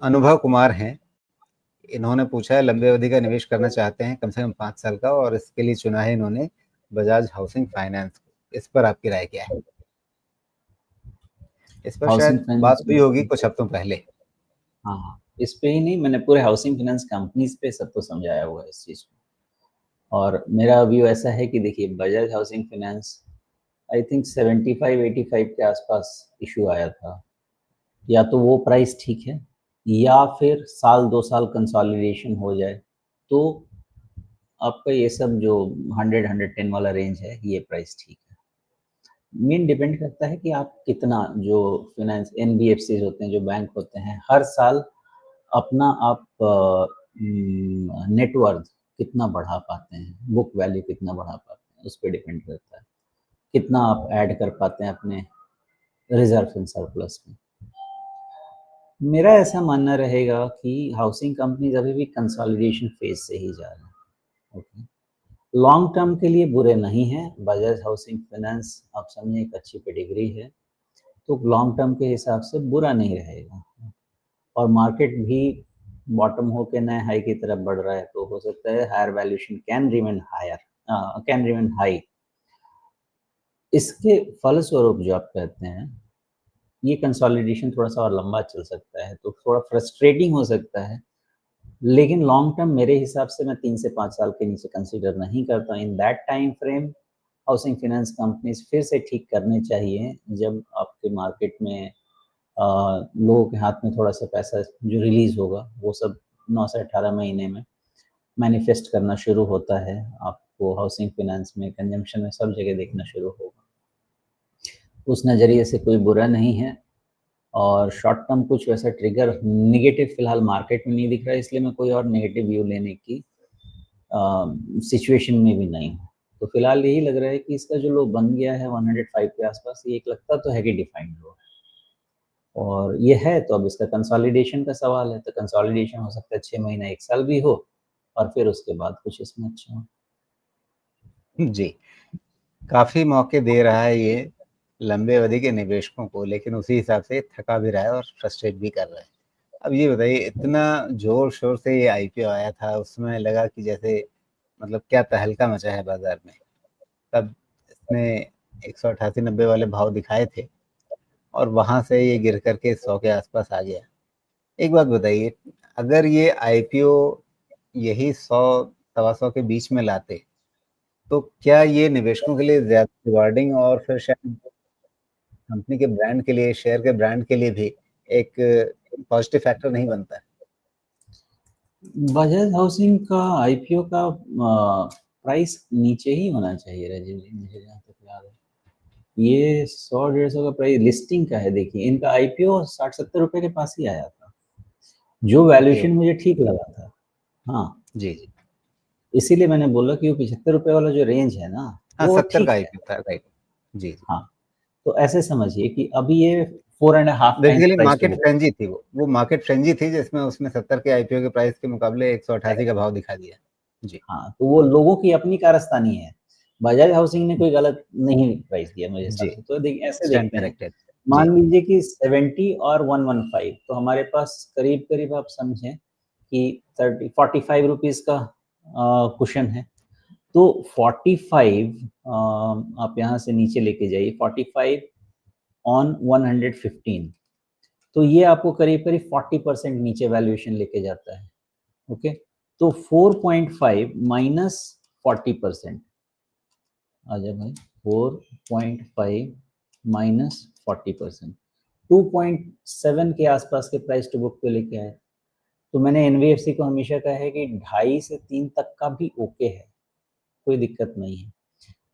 अनुभव कुमार हैं, इन्होंने पूछा है लंबे अवधि का निवेश करना चाहते हैं कम से कम 5 साल का और इसके लिए चुना है इन्होंने बजाज हाउसिंग फाइनेंस को। इस पर आपकी राय क्या है? इस पर हाउसिंग शायद बात फाइनेंस, हुई होगी कुछ हफ्तों पहले। हाँ हाँ, इस पे ही नहीं, मैंने पूरे हाउसिंग फाइनेंस कंपनीज पे सबको समझाया हुआ है इस चीज़ को। और मेरा व्यू ऐसा है कि देखिए, Bajaj housing finance I think 75-85 के आसपास इशू आया था। या तो वो प्राइस ठीक है, या फिर साल 2 साल कंसोलिडेशन हो जाए तो आपका ये सब जो 100-110 वाला रेंज है, ये प्राइस ठीक है। मेन डिपेंड करता है कि आप कितना, जो फाइनेंस एनबीएफसी होते हैं, जो बैंक होते हैं, हर साल अपना आप नेटवर्थ कितना बढ़ा पाते हैं, बुक वैल्यू कितना बढ़ा पाते हैं, उस पर डिपेंड करता है। कितना आप ऐड कर पाते हैं अपने रिजर्व एंड सरप्लस में। मेरा ऐसा मानना रहेगा कि हाउसिंग कंपनीज अभी भी कंसोलिडेशन फेज से ही जा रहे हैं। ओके, लॉन्ग टर्म के लिए बुरे नहीं हैं। बजाज हाउसिंग फाइनेंस आप समझे एक अच्छी पेडिग्री है, तो लॉन्ग टर्म के हिसाब से बुरा नहीं रहेगा। और मार्केट भी बॉटम होके नए हाई की तरफ बढ़ रहा है, तो हो सकता है higher valuation can remain higher, can remain high. इसके फलस्वरूप जो आप कहते हैं, ये कंसोलिडेशन थोड़ा सा और लंबा चल सकता है, तो थोड़ा फ्रस्ट्रेटिंग हो सकता है। लेकिन लॉन्ग टर्म मेरे हिसाब से मैं 3 से 5 साल के नीचे कंसीडर नहीं करता। In that time frame housing finance companies फिर से ठीक करने चाहिए, जब आपके मार्केट में लोगों के हाथ में थोड़ा सा पैसा जो रिलीज होगा, वो सब 9 से 18 महीने में मैनिफेस्ट करना शुरू होता है। आपको हाउसिंग फाइनेंस में, कंजम्पशन में, सब जगह देखना शुरू होगा। उस नज़रिए से कोई बुरा नहीं है। और शॉर्ट टर्म कुछ वैसा ट्रिगर निगेटिव फिलहाल मार्केट में नहीं दिख रहा है, इसलिए मैं कोई और नेगेटिव व्यू लेने की सिचुएशन में भी नहीं हूँ। तो फिलहाल यही लग रहा है कि इसका जो लो बन गया है 105 के आसपास, ये एक लगता तो है कि डिफाइंड लो है, और ये है। तो अब इसका कंसोलिडेशन का सवाल है, तो कंसोलिडेशन हो सकता है 6 महीना 1 साल भी हो, और फिर उसके बाद कुछ इसमें अच्छा हो। जी, काफ़ी मौके दे रहा है ये लंबे अवधि के निवेशकों को, लेकिन उसी हिसाब से थका भी रहा है और फ्रस्ट्रेट भी कर रहा है। अब ये बताइए, इतना ज़ोर-शोर से ये आईपीओ आया था, उसमें लगा कि जैसे मतलब क्या तहलका मचा है बाज़ार में। तब इसने 188-90 वाले भाव दिखाए थे और वहाँ से ये गिर कर के 100 के आसपास आ गया। एक बात बताइए, अगर ये आईपीओ यही 100 सवा 100 के बीच में लाते, तो क्या ये निवेशकों के लिए ज़्यादा रिवार्डिंग और फिर शायद कंपनी के ब्रांड के लिए, शेयर के ब्रांड के लिए भी एक पॉजिटिव फैक्टर नहीं बनता है? बजाज हाउसिंग का आईपीओ का प्राइस नीचे ही होना चाहिए राजीव जी, मुझे जहाँ तक याद है। ये 100-150 का प्राइस लिस्टिंग का है। देखिए, इनका आईपीओ 60-70 रुपए के पास ही आया था, जो ओके, वैल्यूएशन ओके। मुझे ठीक लगा था। हाँ, जी, जी। इसीलिए मैंने बोला कि वो 75 रुपए वाला जो रेंज है ना, हाँ, वो 70 का ठीक है। आईपीओ था, राइट। जी, जी। हाँ, तो ऐसे समझिए कि अभी ये 4.5 times basically price to market book. Frenzy थी वो मार्केट फ्रेंजी थी जिसमें उसने 70 के आईपीओ के प्राइस के मुकाबले 188 का भाव दिखा दिया। जी। हाँ, तो वो लोगों की अपनी कारस्तानी है। बजाज हाउसिंग ने कोई गलत नहीं प्राइस दिया मेरे हिसाब जी, से। तो देखिए, ऐसे स्टैंड देखते हैं, करेक्टेड। जी, मान लीजिए कि 70 और 115, तो हमारे पास करीब-करीब आप समझें कि 30 45 रुपीज़ का कुशन है। तो 45 आप यहाँ से नीचे लेके जाइए, 45 ऑन 115, तो ये आपको करीब-करीब 40% नीचे वैल्यूएशन लेके जाता है। ओके, तो 4.5 माइनस 40%, आ जाए भाई, 4.5 माइनस 40%, 2.7 के आसपास के प्राइस टू बुक पे लेके आए। तो मैंने एनबीएफसी को हमेशा कहा है कि 2.5 से 3 तक का भी ओके है, कोई दिक्कत नहीं है।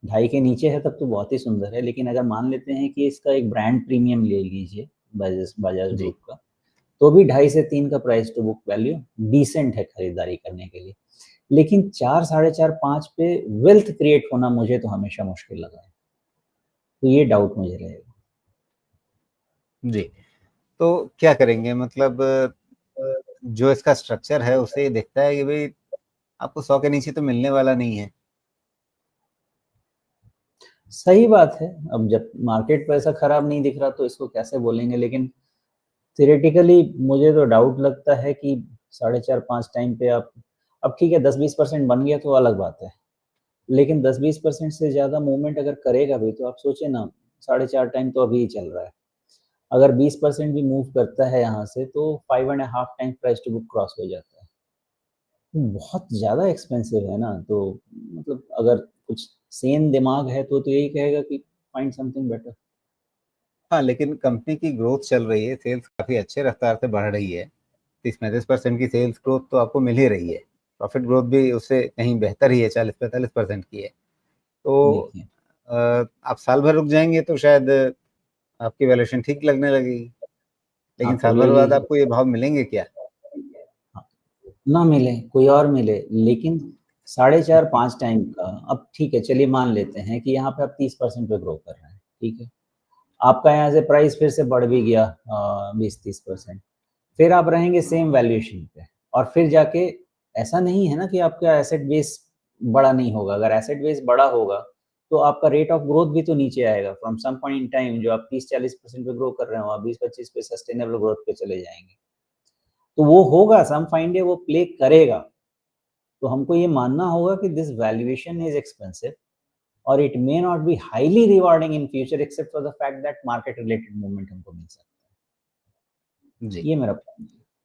2.5 के नीचे है तब तो बहुत ही सुंदर है, लेकिन अगर मान लेते हैं कि इसका एक ब्रांड प्रीमियम ले लीजिए बजाज बजाज जी। ग्रुप का, तो भी 2.5 से 3 का price to book value decent है खरीदारी करने के लिए। लेकिन 4, साढ़े 4, 5 पे वेल्थ क्रिएट होना मुझे तो हमेशा मुश्किल लगा है। तो ये डाउट मुझे रहेगा। जी। तो क्या करेंगे मतलब जो इसका स्ट्रक्चर है उससे ये दिखता है कि भई आपको 100 के नीचे तो मिलने वाला नहीं है। सही बात है। अब जब मार्केट पैसा खराब नहीं दिख रहा तो इसको कैसे बोलेंगे, लेकिन थियोरेटिकली मुझे तो डाउट लगता है कि 4.5-5 टाइम पे आप, अब ठीक है 10-20% बन गया तो अलग बात है, लेकिन 10-20% से ज़्यादा मूवमेंट अगर करेगा भी तो आप सोचिए ना, 4.5 टाइम तो अभी ही चल रहा है। अगर 20% भी मूव करता है यहाँ से तो 5.5 time price to book cross हो जाता है। तो बहुत ज़्यादा एक्सपेंसिव है ना, तो मतलब अगर कुछ सेन दिमाग है तो यही कहेगा कि फाइंड समथिंग बेटर। हाँ, लेकिन कंपनी की ग्रोथ चल रही है, सेल्स काफ़ी अच्छे रफ्तार से बढ़ रही है। 30-35% की सेल्स ग्रोथ तो आपको मिल ही रही है। प्रॉफिट ग्रोथ भी उससे कहीं बेहतर ही है, 40-45% की है। तो देखिए, आप साल भर रुक जाएँगे तो शायद आपकी वैल्यूएशन ठीक लगने लगेगी। लेकिन आप तो साल ले भर बाद लीजिए। आपको ये भाव मिलेंगे क्या? हाँ, ना मिले, कोई और मिले, लेकिन 4.5-5 टाइम का, अब ठीक है चलिए मान लेते हैं कि यहाँ पे आप 30% पे ग्रो कर रहे हैं, ठीक है? आपका यहाँ से प्राइस फिर से बढ़ भी गया 20-30%, फिर आप रहेंगे सेम वैल्यूएशन पे, और फिर जाके ऐसा नहीं है ना कि आपका एसेट बेस बड़ा नहीं होगा। अगर एसेट बेस बड़ा होगा तो आपका रेट ऑफ ग्रोथ भी तो नीचे आएगा। From some point in time जो आप 30-40% पे ग्रो कर रहे हो, आप 20-25 पे सस्टेनेबल ग्रोथ पे चले जाएंगे। तो वो होगा, सम फाइंड डे वो प्ले करेगा। तो हमको ये मानना होगा कि दिस वैल्यूएशन इज एक्सपेंसिव, और it may not be highly rewarding in future except for the fact that market related movement हमको मिल सकता है। जी। ये मेरा पॉइंट है।